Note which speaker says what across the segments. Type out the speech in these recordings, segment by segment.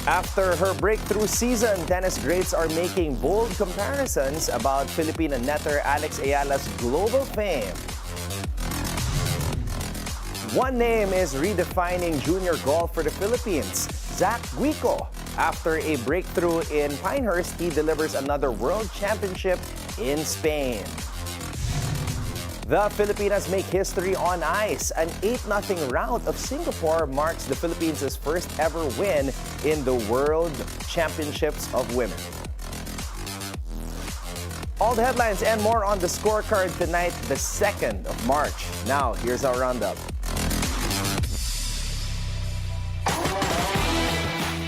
Speaker 1: After her breakthrough season, tennis greats are making bold comparisons about Filipina netter Alex Eala's global fame. One name is redefining junior golf for the Philippines, Guico. After a breakthrough in Pinehurst, he delivers another world championship in Spain. The Filipinas make history on ice. An 8-0 rout of Singapore marks the Philippines' first ever win in the World Championships of Women. All the headlines and more on the scorecard tonight, the 2nd of March. Now, here's our roundup.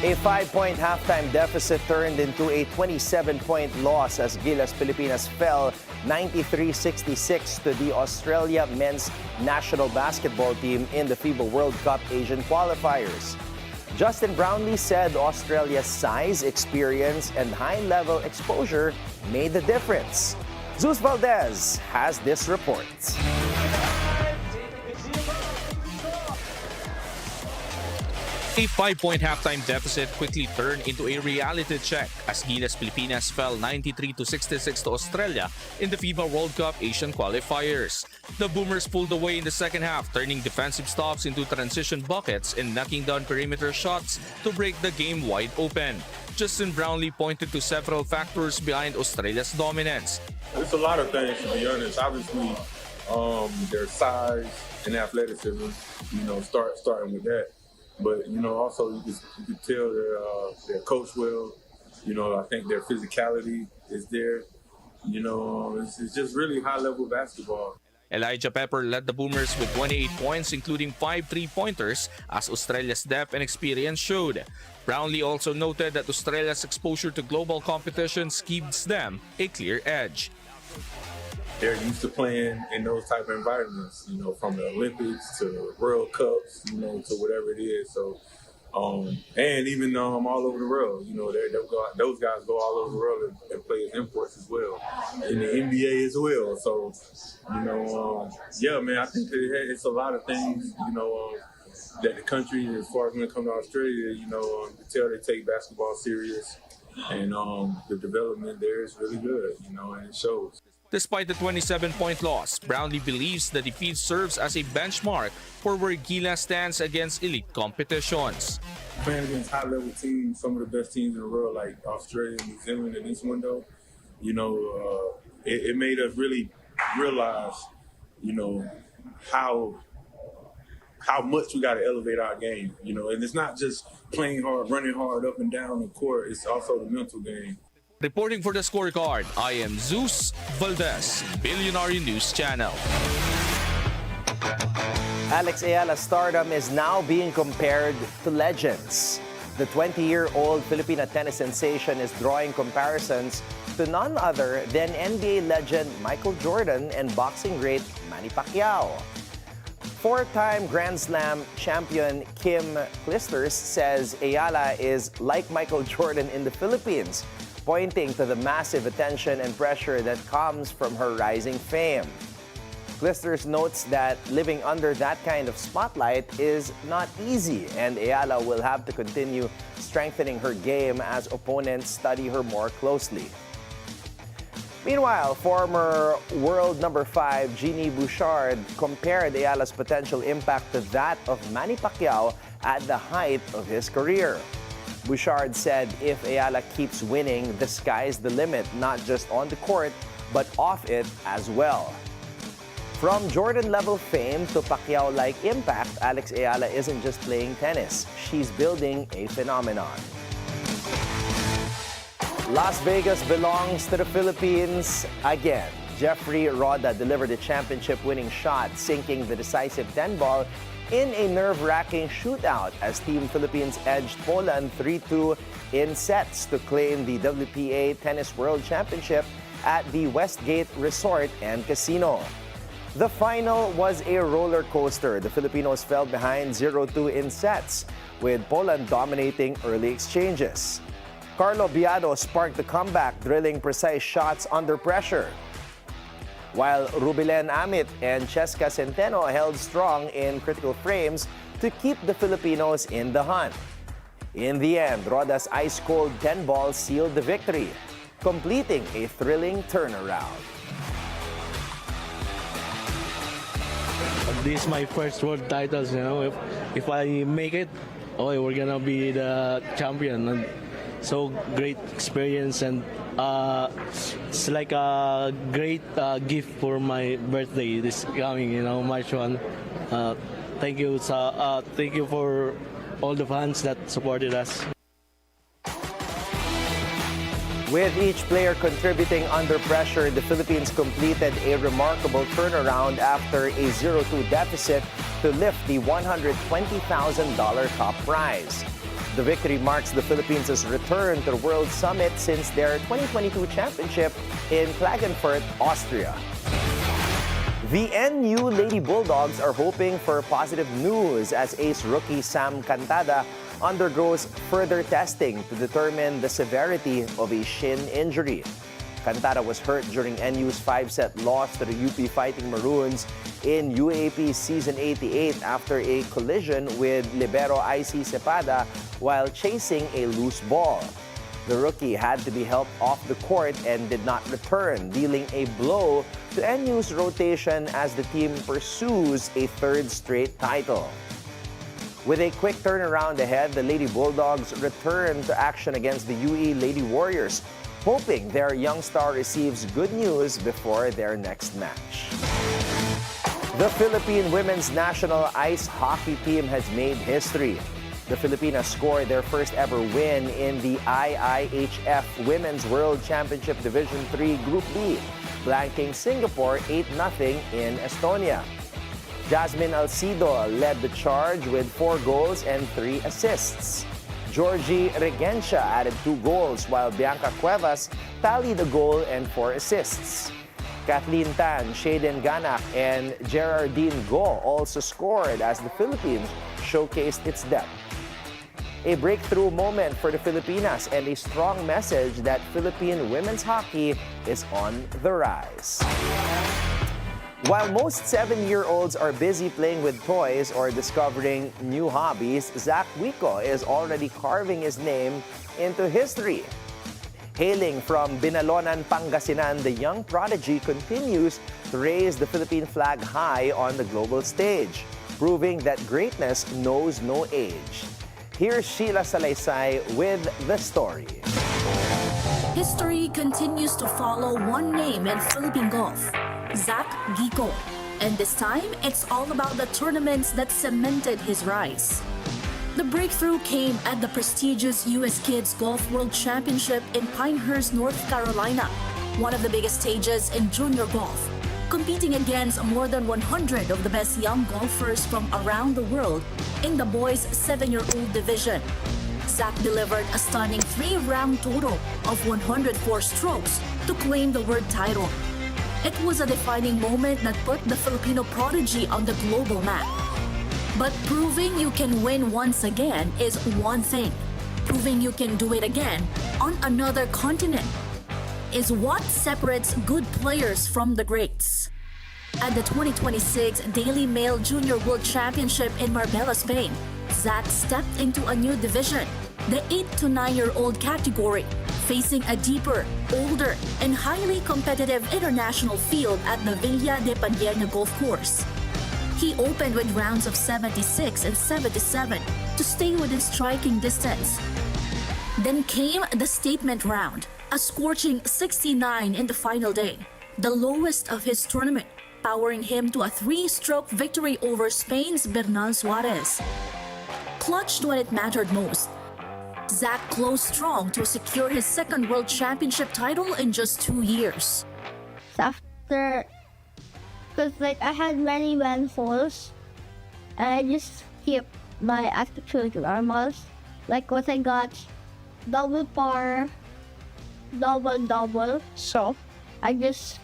Speaker 1: A 5-point halftime deficit turned into a 27-point loss as Gilas Pilipinas fell 93-66 to the Australia men's national basketball team in the FIBA World Cup Asian qualifiers. Justin Brownlee said Australia's size, experience, and high-level exposure made the difference. Zeus Valdez has this report.
Speaker 2: A 5-point halftime deficit quickly turned into a reality check as Gilas Pilipinas fell 93-66 to Australia in the FIBA World Cup Asian qualifiers. The Boomers pulled away in the second half, turning defensive stops into transition buckets and knocking down perimeter shots to break the game wide open. Justin Brownlee pointed to several factors behind Australia's dominance.
Speaker 3: It's a lot of things, to be honest. Obviously, their size and athleticism, starting with that. But, also you could tell they're coached well. I think their physicality is there. It's just really high-level basketball.
Speaker 2: Elijah Pepper led the Boomers with 28 points, including 5 3-pointers, as Australia's depth and experience showed. Brownlee also noted that Australia's exposure to global competitions gives them a clear edge.
Speaker 3: They're used to playing in those type of environments, from the Olympics to World Cups, to whatever it is. So, and even all over the world, those guys go all over the world and play as imports as well, in the NBA as well. So, yeah, man, I think it's a lot of things, that the country, as far as when it comes to Australia, you can tell they take basketball serious, and the development there is really good, and it shows.
Speaker 2: Despite the 27-point loss, Brownlee believes the defeat serves as a benchmark for where Gilas stands against elite competitions.
Speaker 3: Playing against high-level teams, some of the best teams in the world, like Australia, New Zealand, in this window, it made us really realize, how much we got to elevate our game, and it's not just playing hard, running hard up and down the court, it's also the mental game.
Speaker 2: Reporting for the Scorecard, I am Zeus Valdez, Bilyonaryo News Channel.
Speaker 1: Alex Eala's stardom is now being compared to legends. The 20-year-old Filipina tennis sensation is drawing comparisons to none other than NBA legend Michael Jordan and boxing great Manny Pacquiao. 4-time Grand Slam champion Kim Clijsters says Eala is like Michael Jordan in the Philippines, pointing to the massive attention and pressure that comes from her rising fame. Clijsters notes that living under that kind of spotlight is not easy, and Eala will have to continue strengthening her game as opponents study her more closely. Meanwhile, former world number 5 Genie Bouchard compared Eala's potential impact to that of Manny Pacquiao at the height of his career. Bouchard said if Eala keeps winning, the sky's the limit, not just on the court, but off it as well. From Jordan-level fame to Pacquiao-like impact, Alex Eala isn't just playing tennis. She's building a phenomenon. Las Vegas belongs to the Philippines again. Jeffrey Roda delivered a championship-winning shot, sinking the decisive 10-ball in a nerve-wracking shootout as Team Philippines edged Poland 3-2 in sets to claim the WPA Tennis World Championship at the Westgate Resort and Casino. The final was a roller coaster. The Filipinos fell behind 0-2 in sets, with Poland dominating early exchanges. Carlo Biado sparked the comeback, drilling precise shots under pressure, while Rubilen Amit and Cheska Centeno held strong in critical frames to keep the Filipinos in the hunt. In the end, Roda's ice-cold 10 balls sealed the victory, completing a thrilling turnaround.
Speaker 4: This is my first world titles, you know. If I make it, we're gonna be the champion. And so great experience, and it's like a great gift for my birthday this coming, March 1. Thank you for all the fans that supported us.
Speaker 1: With each player contributing under pressure, the Philippines completed a remarkable turnaround after a 0-2 deficit to lift the $120,000 top prize. The victory marks the Philippines' return to the World Summit since their 2022 championship in Klagenfurt, Austria. The NU Lady Bulldogs are hoping for positive news as ace rookie Sam Cantada undergoes further testing to determine the severity of a shin injury. Cantada was hurt during NU's 5-set loss to the UP Fighting Maroons in UAAP Season 88 after a collision with libero IC Cepada while chasing a loose ball. The rookie had to be helped off the court and did not return, dealing a blow to NU's rotation as the team pursues a third straight title. With a quick turnaround ahead, the Lady Bulldogs return to action against the UE Lady Warriors, hoping their young star receives good news before their next match. The Philippine women's national ice hockey team has made history. The Filipinas scored their first ever win in the IIHF Women's World Championship Division 3 Group B, blanking Singapore 8-0 in Estonia. Jasmine Alcido led the charge with 4 goals and 3 assists. Georgie Regencia added 2 goals, while Bianca Cuevas tallied a goal and 4 assists. Kathleen Tan, Shaden Ganak, and Gerardine Go also scored as the Philippines showcased its depth. A breakthrough moment for the Filipinas and a strong message that Philippine women's hockey is on the rise. While most 7-year-olds are busy playing with toys or discovering new hobbies, Zach Guico is already carving his name into history. Hailing from Binalonan, Pangasinan, the young prodigy continues to raise the Philippine flag high on the global stage, proving that greatness knows no age. Here's Sheila Salaysay with the story.
Speaker 5: History continues to follow one name in Philippine golf, Zach Guico. And this time, it's all about the tournaments that cemented his rise. The breakthrough came at the prestigious U.S. Kids Golf World Championship in Pinehurst, North Carolina, one of the biggest stages in junior golf, competing against more than 100 of the best young golfers from around the world in the boys' 7-year-old division. Zach delivered a stunning 3-round total of 104 strokes to claim the world title. It was a defining moment that put the Filipino prodigy on the global map. But proving you can win once again is one thing. Proving you can do it again on another continent is what separates good players from the greats. At the 2026 Daily Mail Junior World Championship in Marbella, Spain, Zach stepped into a new division, the 8 to 9-year-old category, facing a deeper, older, and highly competitive international field at the Villa de Padierna Golf Course. He opened with rounds of 76 and 77 to stay within striking distance. Then came the statement round, a scorching 69 in the final day, the lowest of his tournament, powering him to a 3-stroke victory over Spain's Bernal Suarez. Clutched when it mattered most, Zach closed strong to secure his second World Championship title in just 2 years.
Speaker 6: After, because I had many bad falls, and I just keep my attitude normal. Once I got double par, double, so I just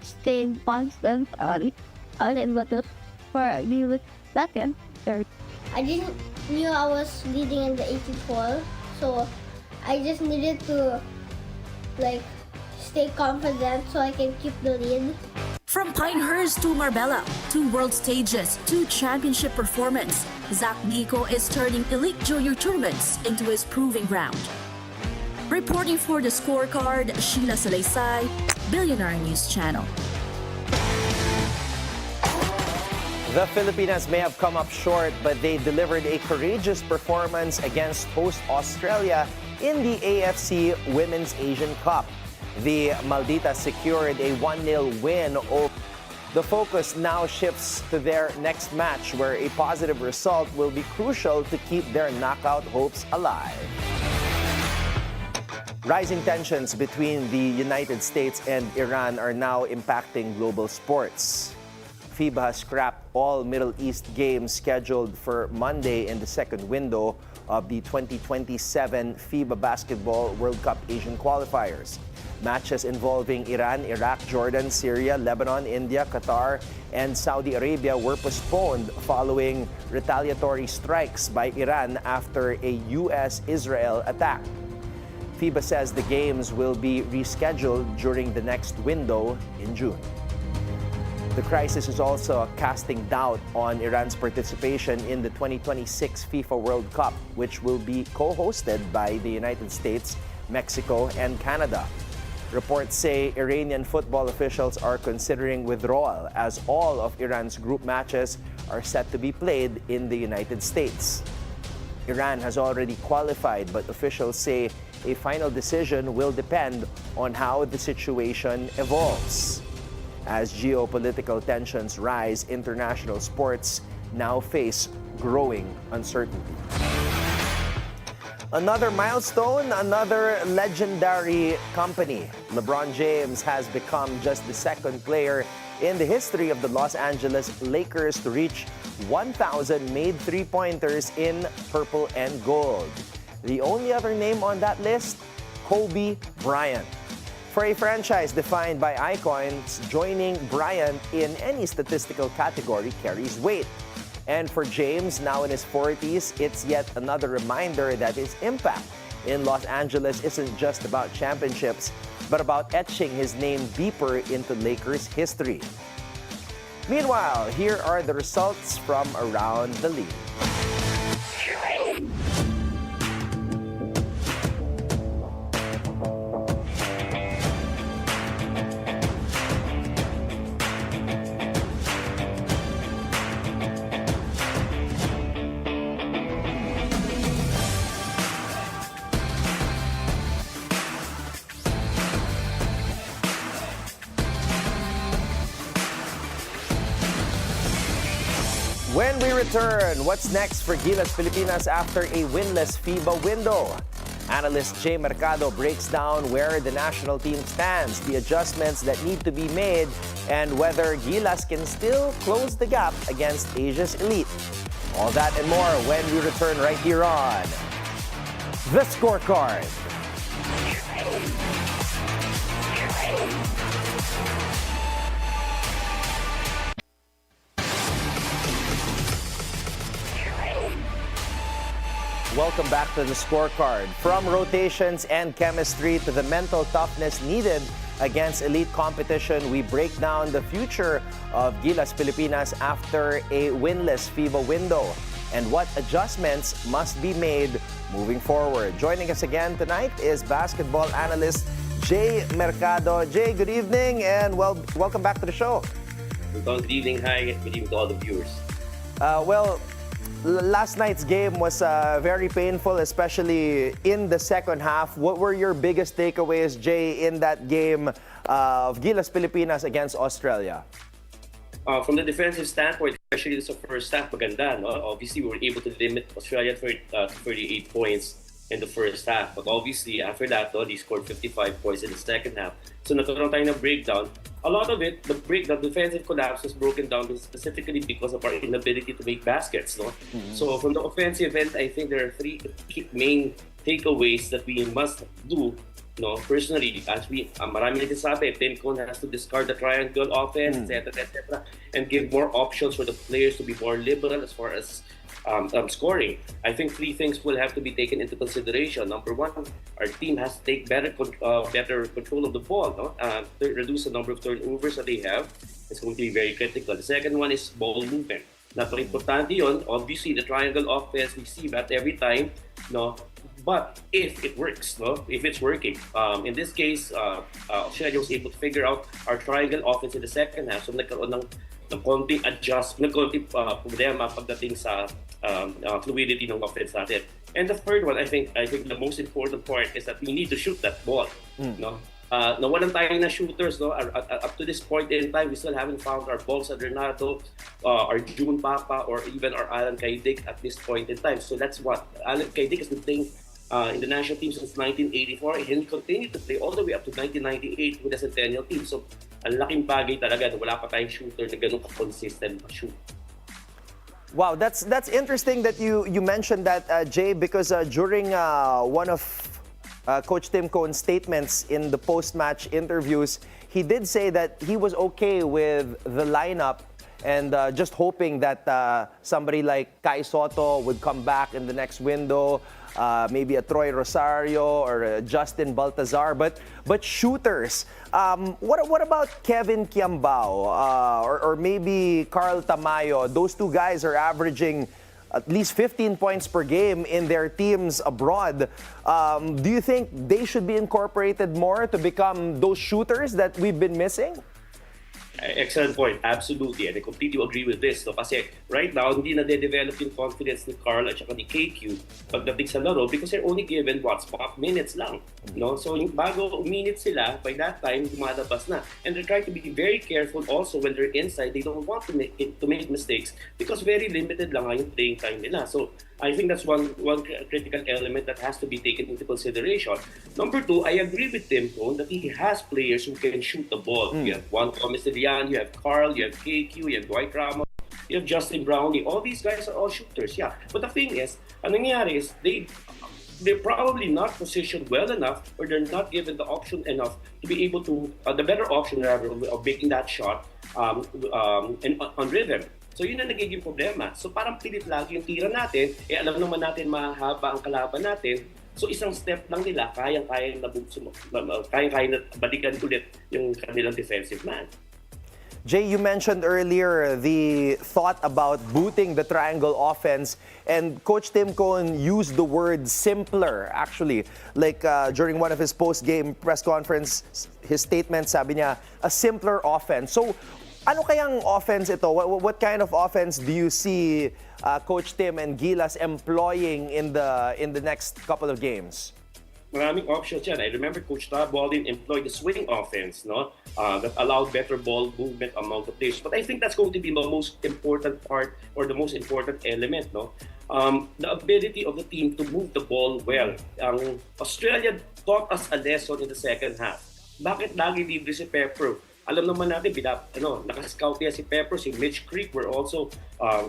Speaker 6: stayed constant on it for the second, third.
Speaker 7: I didn't knew I was leading in the 18th hole, so I just needed to stay confident so I can keep the lead.
Speaker 5: From Pinehurst to Marbella, 2 world stages, 2 championship performance, Zach Guico is turning elite junior tournaments into his proving ground. Reporting for the Scorecard, Gilas Pilipinas, Bilyonaryo News Channel.
Speaker 1: The Filipinas may have come up short, but they delivered a courageous performance against host Australia in the AFC Women's Asian Cup. The Malditas secured a 1-0 win. The focus now shifts to their next match, where a positive result will be crucial to keep their knockout hopes alive. Rising tensions between the United States and Iran are now impacting global sports. FIBA has scrapped all Middle East games scheduled for Monday in the second window of the 2027 FIBA Basketball World Cup Asian qualifiers. Matches involving Iran, Iraq, Jordan, Syria, Lebanon, India, Qatar, and Saudi Arabia were postponed following retaliatory strikes by Iran after a U.S.-Israel attack. FIBA says the games will be rescheduled during the next window in June. The crisis is also casting doubt on Iran's participation in the 2026 FIFA World Cup, which will be co-hosted by the United States, Mexico, and Canada. Reports say Iranian football officials are considering withdrawal, as all of Iran's group matches are set to be played in the United States. Iran has already qualified, but officials say a final decision will depend on how the situation evolves. As geopolitical tensions rise, international sports now face growing uncertainty. Another milestone, another legendary company. LeBron James has become just the second player in the history of the Los Angeles Lakers to reach 1,000 made three-pointers in purple and gold. The only other name on that list, Kobe Bryant. For a franchise defined by icons, joining Bryant in any statistical category carries weight. And for James, now in his 40s, it's yet another reminder that his impact in Los Angeles isn't just about championships, but about etching his name deeper into Lakers history. Meanwhile, here are the results from around the league. When we return, what's next for Gilas Pilipinas after a winless FIBA window? Analyst Jay Marcado breaks down where the national team stands, the adjustments that need to be made, and whether Gilas can still close the gap against Asia's elite. All that and more when we return right here on The Scorecard. Welcome back to The Scorecard. From rotations and chemistry to the mental toughness needed against elite competition, we break down the future of Gilas Pilipinas after a winless FIBA window and what adjustments must be made moving forward. Joining us again tonight is basketball analyst Jay Marcado. Jay, good evening and welcome back to the show.
Speaker 8: Good evening. Hi. Good evening to all the viewers.
Speaker 1: Last night's game was very painful, especially in the second half. What were your biggest takeaways, Jay, in that game of Gilas Pilipinas against Australia?
Speaker 8: From the defensive standpoint, especially the first half, maganda. No? Obviously, we were able to limit Australia to 38 points in the first half. But obviously, after that, they scored 55 points in the second half. So nagkaroon tayo ng breakdown. A lot of it, the defensive collapse was broken down specifically because of our inability to make baskets. No? Mm-hmm. So from the offensive end, I think there are three main takeaways that we must do. No, personally, as marami nagsasabi, Tim Cone has to discard the triangle offense, etc., and give more options for the players to be more liberal as far as scoring. I think three things will have to be taken into consideration. Number one, our team has to take better control of the ball, no? Reduce the number of turnovers that they have. It's going to be very critical. The second one is ball movement. Napaka-importante yun. Obviously, the triangle offense, we see that every time, no? But if it works, no? If it's working, in this case, Australia was able to figure out our triangle offense in the second half. So nagkaroon ng konting adjustment, ng konting problema pagdating sa fluidity ng offense natin. And the third one, I think the most important part is that we need to shoot that ball. No? Nawalan tayo na shooters, no? Up to this point in time, we still haven't found our Balls Adornado, our June Papa, or even our Alan Kaidik at this point in time. So that's what Alan Kaidik has been playing in the national team since 1984, and he continued to play all the way up to 1998 with the Centennial team. So ang laking bagay talaga na wala pa tayong shooter na ganun ka-consistent shoot.
Speaker 1: Wow, that's interesting that you mentioned that, Jay, because during one of Coach Tim Cohn's statements in the post-match interviews, he did say that he was okay with the lineup and just hoping that somebody like Kai Soto would come back in the next window, maybe a Troy Rosario or a Justin Baltazar, but shooters. What about Kevin Kiambao or maybe Carl Tamayo? Those two guys are averaging at least 15 points per game in their teams abroad. Do you think they should be incorporated more to become those shooters that we've been missing?
Speaker 8: Excellent point. Absolutely. And I completely agree with this. No? Kasi right now, hindi na de-develop yung confidence ni Carl at saka ni KQ pagdating sa laro because they're only given, spot minutes lang. No? So yung bago minutes sila, by that time, lumalabas na. And they're trying to be very careful also when they're inside. They don't want to make mistakes because very limited lang yung playing time nila. So I think that's one critical element that has to be taken into consideration. Number two, I agree with Tim Cohn that he has players who can shoot the ball. You have Juan Thomas Ilian, you have Carl, you have KQ, you have Dwight Ramos, you have Justin Brownlee. All these guys are all shooters, yeah. But the thing is, ang nangyari is they're probably not positioned well enough or they're not given the option enough to be able to, the better option rather of making that shot and on rhythm. So yun ang nagiging problema. So parang pilit lagi yung tira natin, alam naman natin mahaba ang kalaban natin. So isang step lang nila, kayang-kaya na balikan ulit yung kanilang defensive man.
Speaker 1: Jay, you mentioned earlier the thought about booting the triangle offense, and Coach Tim Cohn used the word simpler, actually. Like during one of his post-game press conference, his statement, sabi niya, a simpler offense. So, ano kayang offense ito? What kind of offense do you see Coach Tim and Gilas employing in the next couple of games?
Speaker 8: Maraming options yan. I remember Coach Tabolin employed the swing offense, no? That allowed better ball movement among the players. But I think that's going to be the most important part or the most important element, no? The ability of the team to move the ball well. Australia taught us a lesson in the second half. Bakit lagi libre si Pepper? Alam naman natin, naka-scout niya si Pepper, si Mitch Creek were also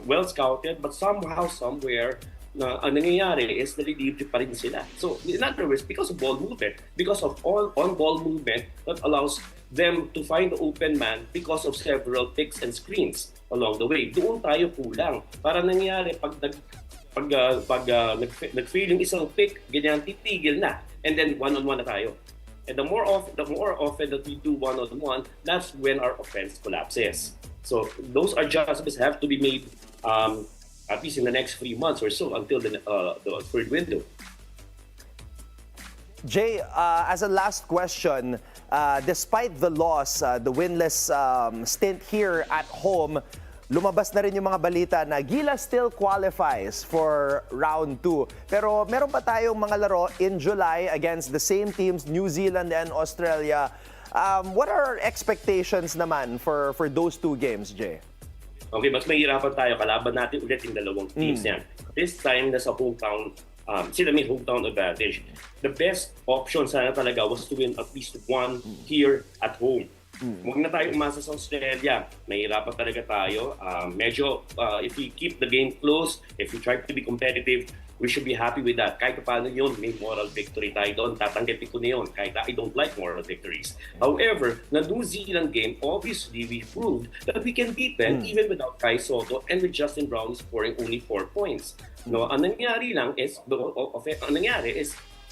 Speaker 8: well-scouted, but somehow, somewhere, ang nangyayari is nalilibre pa rin sila. So, in other words, because of ball movement, because of all on-ball movement that allows them to find the open man because of several picks and screens along the way. Doon tayo kulang. Para nangyayari, pag nag-fail yung isang pick, ganyan, titigil na. And then, one-on-one na tayo. And the more often that we do one-on-one, that's when our offense collapses. So those adjustments have to be made at least in the next 3 months or so until the third window.
Speaker 1: Jay, as a last question, despite the loss, the winless stint here at home, lumabas na rin yung mga balita na Gilas still qualifies for round 2. Pero meron pa tayong mga laro in July against the same teams, New Zealand and Australia. What are our expectations naman for those 2 games, Jay?
Speaker 8: Okay, mas mahirapan tayo. Kalaban natin ulit yung dalawang teams yan. This time, nasa hometown, sila may hometown advantage. The best option sana talaga was to win at least one here at home. Huwag na tayo umasa sa Australia. Mahirapan talaga tayo. Medyo, if we keep the game close, if we try to be competitive, we should be happy with that. Kahit paano yun, may moral victory tayo doon. Tatanggapin ko na yun. Kahit I don't like moral victories. However, na New Zealand game, obviously, we proved that we can beat them even without Kai Soto and with Justin Brownlee scoring only 4 points. No, ang nangyari is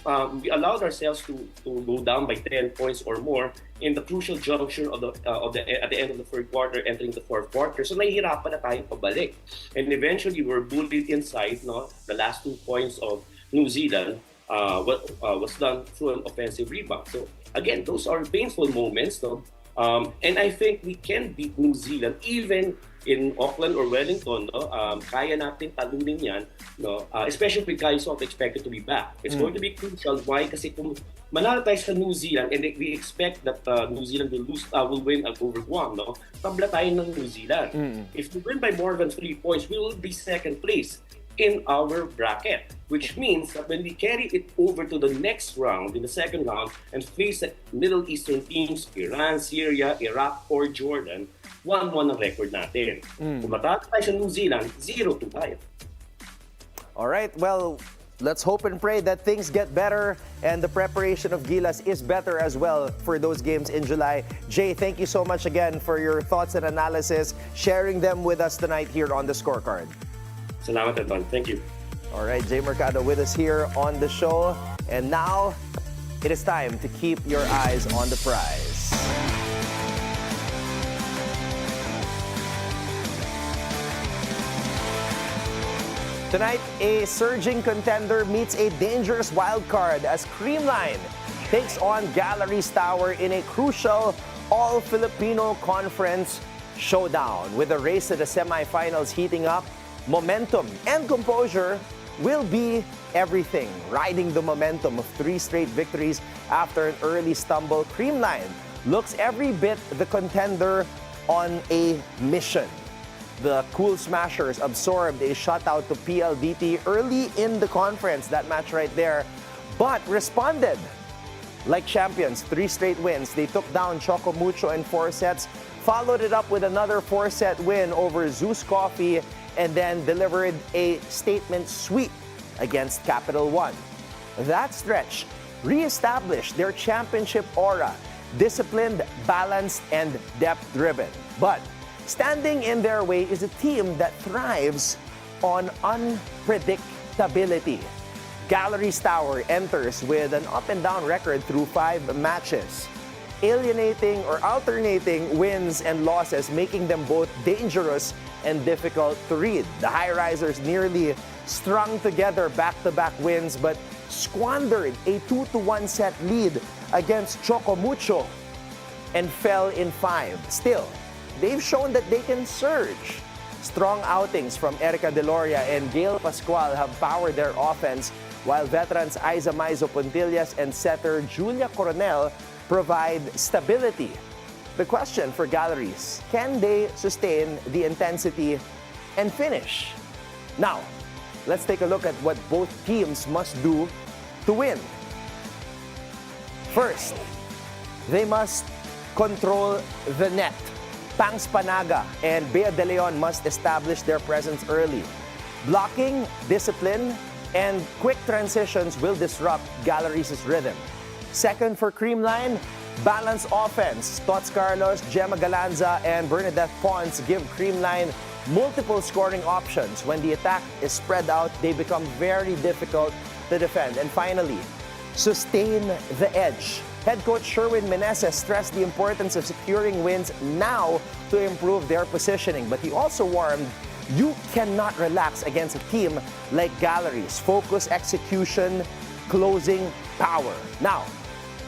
Speaker 8: we allowed ourselves to go down by 10 points or more in the crucial juncture at the end of the third quarter, entering the fourth quarter. So nahihirapan na tayong pabalik. And eventually, we were bullied inside. No? The last 2 points of New Zealand was done through an offensive rebound. So again, those are painful moments. No? And I think we can beat New Zealand even in Auckland or Wellington. No? Kaya natin talunin yan, no? Especially with guys not expected to be back. It's going to be crucial. Why? Kasi kung manalo tayo sa New Zealand and we expect that New Zealand will win over Guam, no? Tabla tayo ng New Zealand. If we win by more than 3 points, we will be second place in our bracket, which means that when we carry it over to the next round, in the second round, and face the Middle Eastern teams, Iran, Syria, Iraq, or Jordan, 1-1 ang record natin. Kung matalo tayo sa New Zealand, 0-2 tayo.
Speaker 1: All right, well, let's hope and pray that things get better and the preparation of Gilas is better as well for those games in July. Jay, thank you so much again for your thoughts and analysis, sharing them with us tonight here on the Scorecard.
Speaker 8: Salamat, Anton. Thank you.
Speaker 1: All right, Jay Marcado with us here on the show. And now, it is time to keep your eyes on the prize. Tonight, a surging contender meets a dangerous wild card as Creamline takes on Galleries Tower in a crucial all-Filipino conference showdown. With the race to the semifinals heating up, momentum and composure will be everything. Riding the momentum of 3 straight victories after an early stumble, Creamline looks every bit the contender on a mission. The Cool Smashers absorbed a shutout to PLDT early in the conference, that match right there, but responded like champions. 3 straight wins. They took down Choco Mucho in 4 sets, followed it up with another 4-set win over Zeus Coffee, and then delivered a statement sweep against Capital One. That stretch re-established their championship aura, disciplined, balanced, and depth-driven. But standing in their way is a team that thrives on unpredictability. Galleries Tower enters with an up-and-down record through 5 matches, alienating or alternating wins and losses, making them both dangerous and difficult to read. The high-risers nearly strung together back-to-back wins but squandered a 2-1 set lead against Choco Mucho and fell in 5. Still, they've shown that they can surge. Strong outings from Erica Deloria and Gail Pascual have powered their offense, while veterans Aiza Maizo Puntillas and setter Julia Coronel provide stability. The question for Galleries, can they sustain the intensity and finish? Now, let's take a look at what both teams must do to win. First, they must control the net. Pangs Panaga and Bea De Leon must establish their presence early. Blocking, discipline, and quick transitions will disrupt Galleries' rhythm. Second for Creamline, balanced offense. Tots Carlos, Gemma Galanza, and Bernadette Pons give Creamline multiple scoring options. When the attack is spread out, they become very difficult to defend. And finally, sustain the edge. Head coach Sherwin Meneses stressed the importance of securing wins now to improve their positioning. But he also warned, you cannot relax against a team like Galleries. Focus, execution, closing power. Now,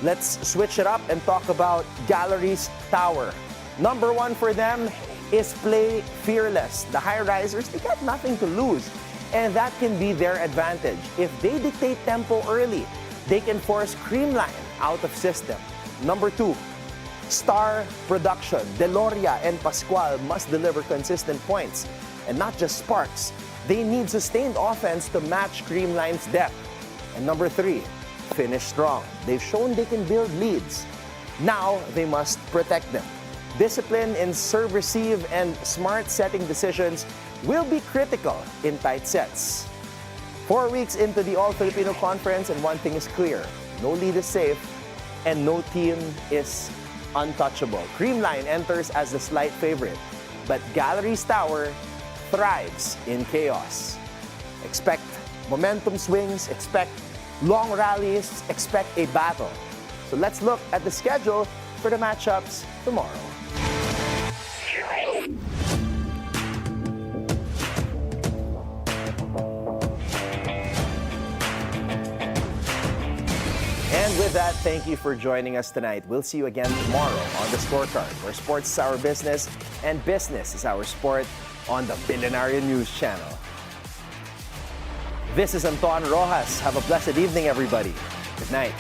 Speaker 1: let's switch it up and talk about Galleries Tower. Number 1 for them is play fearless. The high-risers, they got nothing to lose, and that can be their advantage. If they dictate tempo early, they can force Creamline out of system. Number 2, star production. Deloria and Pascual must deliver consistent points, and not just sparks. They need sustained offense to match Creamline's depth. And number 3, finish strong. They've shown they can build leads. Now they must protect them. Discipline in serve-receive and smart setting decisions will be critical in tight sets. 4 weeks into the All-Filipino Conference, and one thing is clear. No lead is safe, and no team is untouchable. Creamline enters as the slight favorite, but Galleries Tower thrives in chaos. Expect momentum swings, expect long rallies, expect a battle. So let's look at the schedule for the matchups tomorrow. And with that, thank you for joining us tonight. We'll see you again tomorrow on The Scorecard, where sports is our business and business is our sport on the Bilyonaryo News Channel. This is Anton Roxas. Have a blessed evening, everybody. Good night.